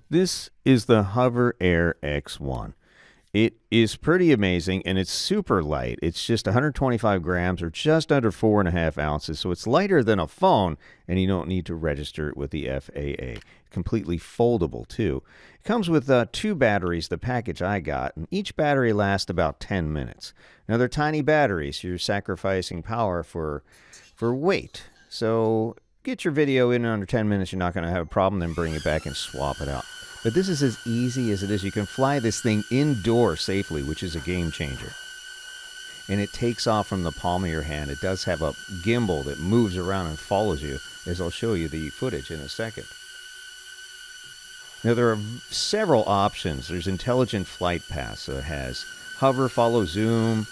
This is the Hover Air X1. It is pretty amazing and it's super light. It's just 125 grams or just under 4.5 ounces. So it's lighter than a phone and you don't need to register it with the FAA. Completely foldable too. It comes with two batteries, the package I got, and each battery lasts about 10 minutes. Now they're tiny batteries. So you're sacrificing power for weight. So get your video in under 10 minutes. You're not going to have a problem. Then bring it back and swap it out. But this is as easy as it is. You can fly this thing indoors safely, which is a game changer. And it takes off from the palm of your hand. It does have a gimbal that moves around and follows you, as I'll show you the footage in a second. Now, there are several options. There's Intelligent Flight Path, so it has hover, follow, zoom,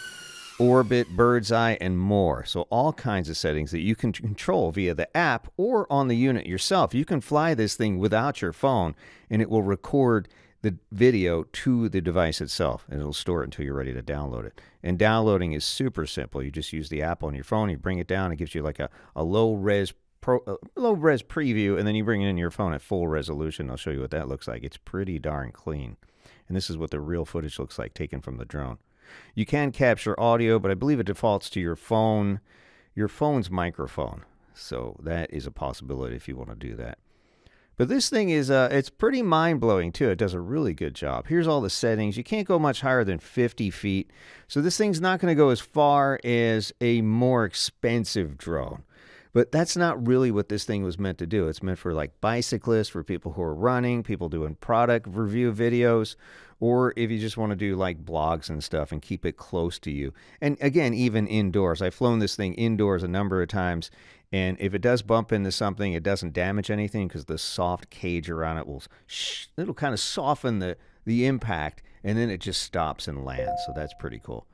orbit, bird's eye, and more. So all kinds of settings that you can control via the app or on the unit yourself. You can fly this thing without your phone, and it will record the video to the device itself, and it'll store it until you're ready to download it. And downloading is super simple. You just use the app on your phone, you bring it down, it gives you like a low-res preview, and then you bring it in your phone at full resolution. I'll show you what that looks like. It's pretty darn clean. And this is what the real footage looks like taken from the drone. You can capture audio, but I believe it defaults to your phone's microphone. So that is a possibility if you want to do that. But this thing is, it's pretty mind-blowing too. It does a really good job. Here's all the settings. You can't go much higher than 50 feet. So this thing's not going to go as far as a more expensive drone. But that's not really what this thing was meant to do. It's meant for like bicyclists, for people who are running, people doing product review videos, or if you just want to do like blogs and stuff and keep it close to you. And again, even indoors. I've flown this thing indoors a number of times, and if it does bump into something, it doesn't damage anything because the soft cage around it it'll kind of soften the impact, and then it just stops and lands. So that's pretty cool.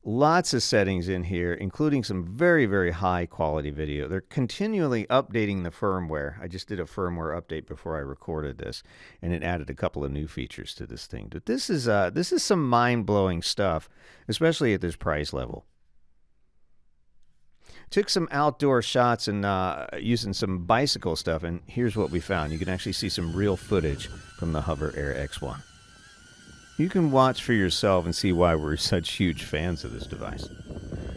Lots of settings in here, including some very, very high quality video. They're continually updating the firmware. I just did a firmware update before I recorded this, and it added a couple of new features to this thing. But this is some mind-blowing stuff, especially at this price level. Took some outdoor shots and using some bicycle stuff, and here's what we found. You can actually see some real footage from the Hover Air X1. You can watch for yourself and see why we're such huge fans of this device.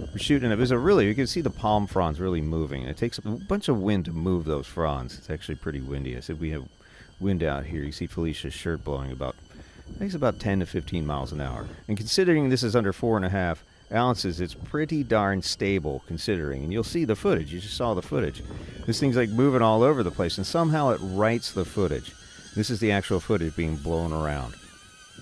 We're shooting it. You can see the palm fronds really moving. It takes a bunch of wind to move those fronds. It's actually pretty windy. I said we have wind out here. You see Felicia's shirt blowing I think it's about 10 to 15 miles an hour. And considering this is under 4.5 ounces, it's pretty darn stable considering. And you'll see the footage. You just saw the footage. This thing's like moving all over the place, and somehow it writes the footage. This is the actual footage being blown around.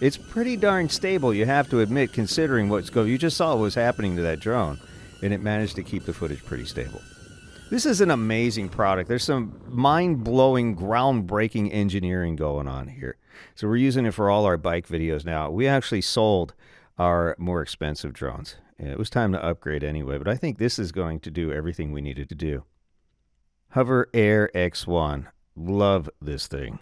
It's pretty darn stable, you have to admit, considering you just saw what was happening to that drone, and it managed to keep the footage pretty stable. This is an amazing product. There's some mind-blowing, groundbreaking engineering going on here. So we're using it for all our bike videos now. We actually sold our more expensive drones. It was time to upgrade anyway, but I think this is going to do everything we needed to do. Hover Air X1. Love this thing.